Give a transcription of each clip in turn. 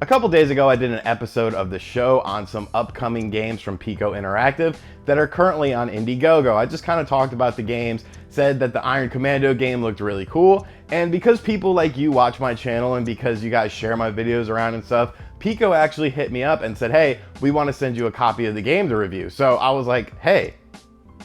A couple days ago, I did an episode of the show on some upcoming games from Piko Interactive that are currently on IndieGoGo. I just kind of talked about the games, said that the Iron Commando game looked really cool, and because people like you watch my channel and because you guys share my videos around and stuff, Piko actually hit me up and said, hey, we want to send you a copy of the game to review. So I was like, hey,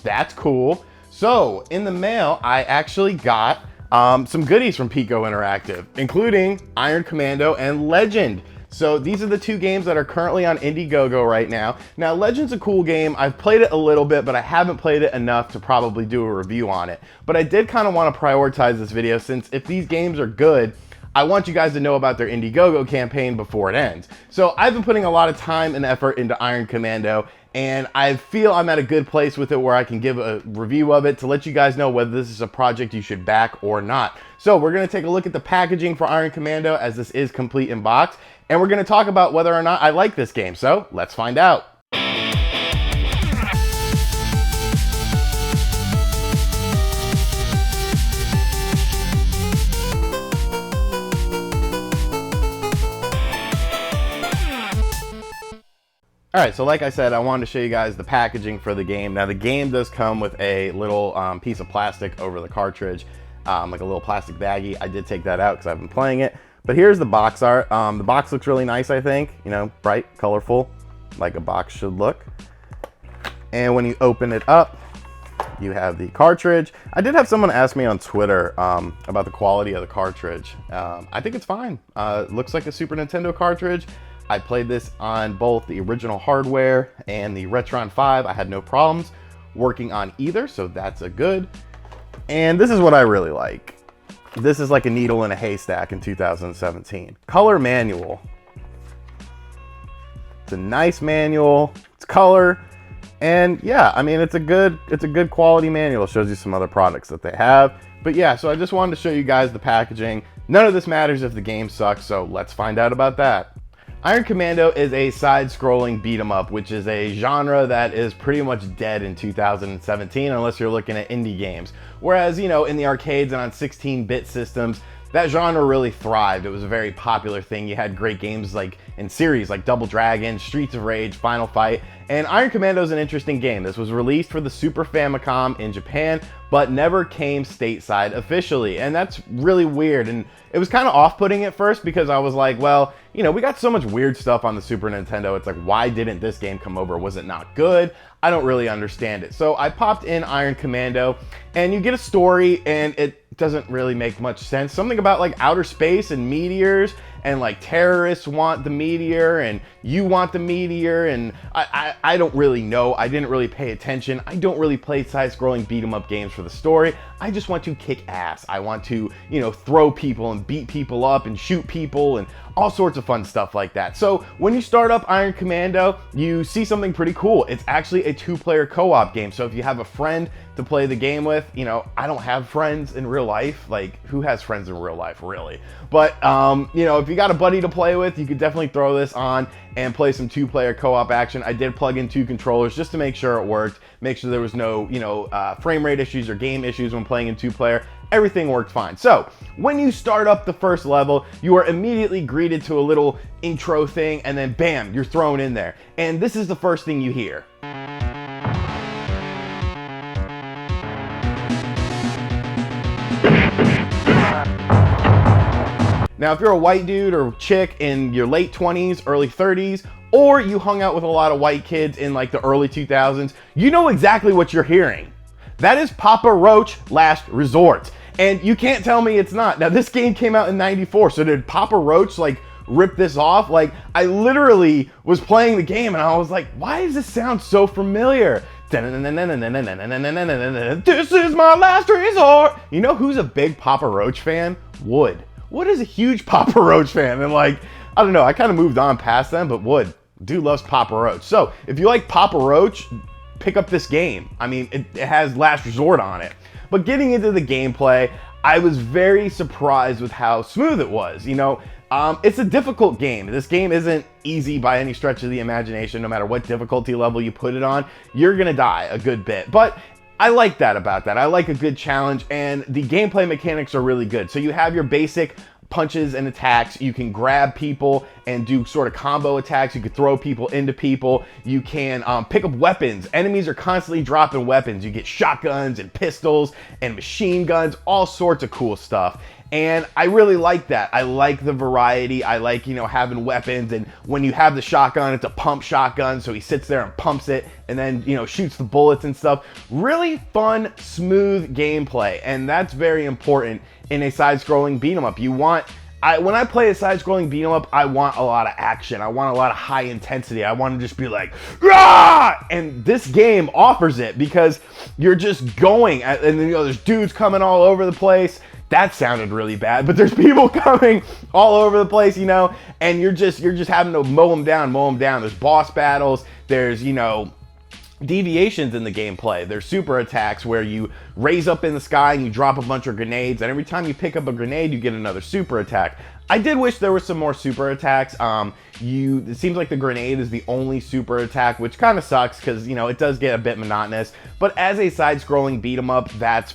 that's cool. So in the mail, I actually got some goodies from Piko Interactive, including Iron Commando and Legend. So these are the two games that are currently on IndieGoGo right now. Now, Legend's a cool game. I've played it a little bit, but I haven't played it enough to probably do a review on it. But I did kind of want to prioritize this video since if these games are good, I want you guys to know about their IndieGoGo campaign before it ends. So I've been putting a lot of time and effort into Iron Commando, and I feel I'm at a good place with it where I can give a review of it to let you guys know whether this is a project you should back or not. So we're going to take a look at the packaging for Iron Commando, as this is complete in box, and we're going to talk about whether or not I like this game. So let's find out. All right, so like I said, I wanted to show you guys the packaging for the game. Now the game does come with a little piece of plastic over the cartridge, like a little plastic baggie. I did take that out because I've been playing it. But here's the box art. The box looks really nice, I think. You know, bright, colorful, like a box should look. And when you open it up, you have the cartridge. I did have someone ask me on Twitter about the quality of the cartridge. I think it's fine. It looks like a Super Nintendo cartridge. I played this on both the original hardware and the Retron 5. I had no problems working on either, so that's a good. And this is what I really like. This is like a needle in a haystack in 2017. Color manual. It's a nice manual. It's color. And yeah, I mean, it's a good quality manual. It shows you some other products that they have. But yeah, so I just wanted to show you guys the packaging. None of this matters if the game sucks, so let's find out about that. Iron Commando is a side-scrolling beat-em-up, which is a genre that is pretty much dead in 2017 unless you're looking at indie games. Whereas, you know, in the arcades and on 16-bit systems, that genre really thrived. It was a very popular thing. You had great games like in series like Double Dragon, Streets of Rage, Final Fight, and Iron Commando is an interesting game. This was released for the Super Famicom in Japan, but never came stateside officially, and that's really weird. And it was kind of off-putting at first because I was like, well, you know, we got so much weird stuff on the Super Nintendo. It's like, why didn't this game come over? Was it not good? I don't really understand it. So I popped in Iron Commando, and you get a story, and it doesn't really make much sense. Something about like outer space and meteors, and like terrorists want the meteor and you want the meteor, and I don't really know. I didn't really pay attention. I don't really play side-scrolling beat-em-up games for the story. I just want to kick ass. I want to, you know, throw people and beat people up and shoot people and all sorts of fun stuff like that. So when you start up Iron Commando, you see something pretty cool. It's actually a two-player co-op game. So if you have a friend to play the game with, you know, I don't have friends in real life. Like, who has friends in real life, really? But, you know, if you got a buddy to play with, you could definitely throw this on and play some two-player co-op action. I did plug in two controllers just to make sure it worked, make sure there was no, you know, frame rate issues or game issues when playing in two-player. Everything worked fine. So when you start up the first level, you are immediately greeted to a little intro thing, and then bam, you're thrown in there. And this is the first thing you hear. Now, if you're a white dude or chick in your late 20s, early 30s, or you hung out with a lot of white kids in like the early 2000s, you know exactly what you're hearing. That is Papa Roach Last Resort. And you can't tell me it's not. Now, this game came out in '94, so did Papa Roach like rip this off? Like, I literally was playing the game and I was like, why does this sound so familiar? This is my last resort. You know who's a big Papa Roach fan? Wood. Wood is a huge Papa Roach fan, and like, I don't know, I kind of moved on past them, but Wood, dude loves Papa Roach. So if you like Papa Roach, pick up this game. I mean, it has Last Resort on it. But getting into the gameplay, I was very surprised with how smooth it was. You know, it's a difficult game. This game isn't easy by any stretch of the imagination. No matter what difficulty level you put it on, you're gonna die a good bit. But I like that about that. I like a good challenge, and the gameplay mechanics are really good. So you have your basic punches and attacks. You can grab people and do sort of combo attacks. You can throw people into people. You can pick up weapons. Enemies are constantly dropping weapons. You get shotguns and pistols and machine guns, all sorts of cool stuff. And I really like that. I like the variety. I like, you know, having weapons, and when you have the shotgun, it's a pump shotgun, so he sits there and pumps it and then, you know, shoots the bullets and stuff. Really fun, smooth gameplay, and that's very important in a side-scrolling beat-em-up. When I play a side-scrolling beat-em-up, I want a lot of action. I want a lot of high intensity. I want to just be like, "Rah!" And this game offers it, because you're just going, and then, you know, there's dudes coming all over the place. That sounded really bad, but there's people coming all over the place, you know, and you're just having to mow them down. There's boss battles. There's, you know, deviations in the gameplay. There's super attacks where you raise up in the sky and you drop a bunch of grenades, and every time you pick up a grenade, you get another super attack. I did wish there were some more super attacks. It seems like the grenade is the only super attack, which kind of sucks, because, you know, it does get a bit monotonous. But as a side-scrolling beat-em-up, that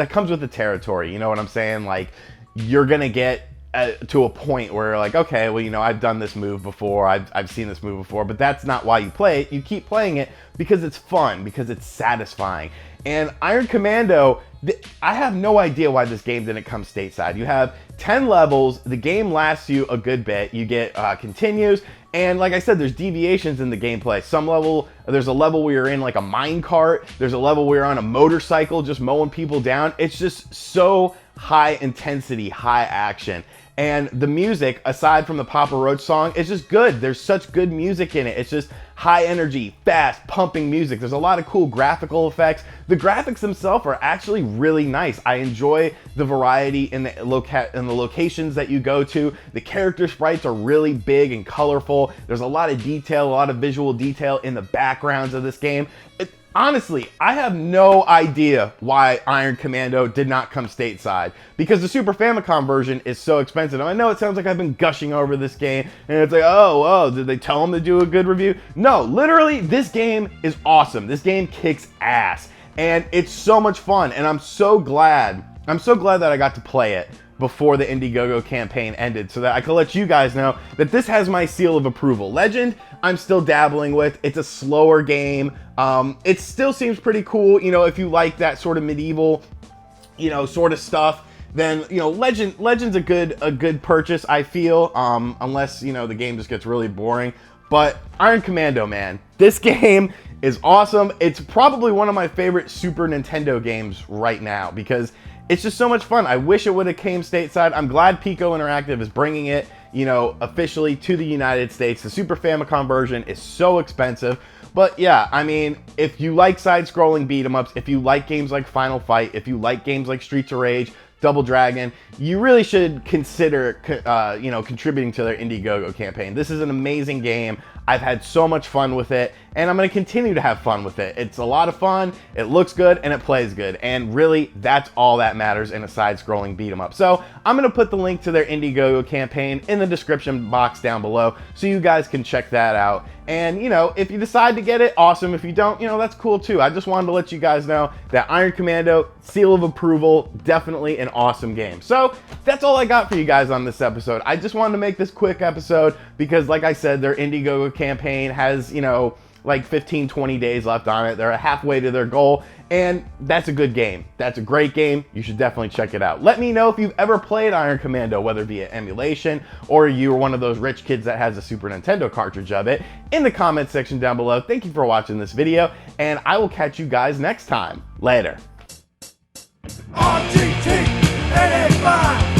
comes with the territory. You know what I'm saying? Like, you're gonna get to a point where you're like, okay, well, you know, I've done this move before, I've seen this move before, but that's not why you play it. You keep playing it because it's fun, because it's satisfying. And Iron Commando, I have no idea why this game didn't come stateside. You have 10 levels, the game lasts you a good bit, you get continues, and like I said, there's deviations in the gameplay. There's a level where you're in like a mine cart, there's a level where you're on a motorcycle just mowing people down. It's just so high intensity, high action. And the music, aside from the Papa Roach song, is just good. There's such good music in it. It's just high energy, fast, pumping music. There's a lot of cool graphical effects. The graphics themselves are actually really nice. I enjoy the variety in the locations that you go to. The character sprites are really big and colorful. There's a lot of detail, a lot of visual detail in the backgrounds of this game. Honestly, I have no idea why Iron Commando did not come stateside, because the Super Famicom version is so expensive. And I know it sounds like I've been gushing over this game, and it's like, oh, did they tell them to do a good review? No, literally, this game is awesome. This game kicks ass, and it's so much fun, and I'm so glad that I got to play it before the IndieGoGo campaign ended, so that I could let you guys know that this has my seal of approval. Legend, I'm still dabbling with. It's a slower game. It still seems pretty cool, you know, if you like that sort of medieval, you know, sort of stuff. Then, you know, Legend's a good purchase, I feel, unless, you know, the game just gets really boring. But Iron Commando, man, this game is awesome. It's probably one of my favorite Super Nintendo games right now, because it's just so much fun. I wish it would have came stateside. I'm glad Piko Interactive is bringing it, you know, officially to the United States. The Super Famicom version is so expensive. But yeah, I mean, if you like side-scrolling beat-em-ups, if you like games like Final Fight, if you like games like Streets of Rage, Double Dragon, you really should consider, you know, contributing to their IndieGoGo campaign. This is an amazing game. I've had so much fun with it, and I'm going to continue to have fun with it. It's a lot of fun, it looks good, and it plays good, and really, that's all that matters in a side-scrolling beat-em-up. So, I'm going to put the link to their IndieGoGo campaign in the description box down below, so you guys can check that out. And, you know, if you decide to get it, awesome. If you don't, you know, that's cool too. I just wanted to let you guys know that Iron Commando, seal of approval, definitely an awesome game. So, that's all I got for you guys on this episode. I just wanted to make this quick episode because, like I said, their IndieGoGo campaign has, you know, like 15, 20 days left on it. They're halfway to their goal, and that's a good game. That's a great game. You should definitely check it out. Let me know if you've ever played Iron Commando, whether via emulation or you are one of those rich kids that has a Super Nintendo cartridge of it, in the comment section down below. Thank you for watching this video, and I will catch you guys next time. Later. RGT 885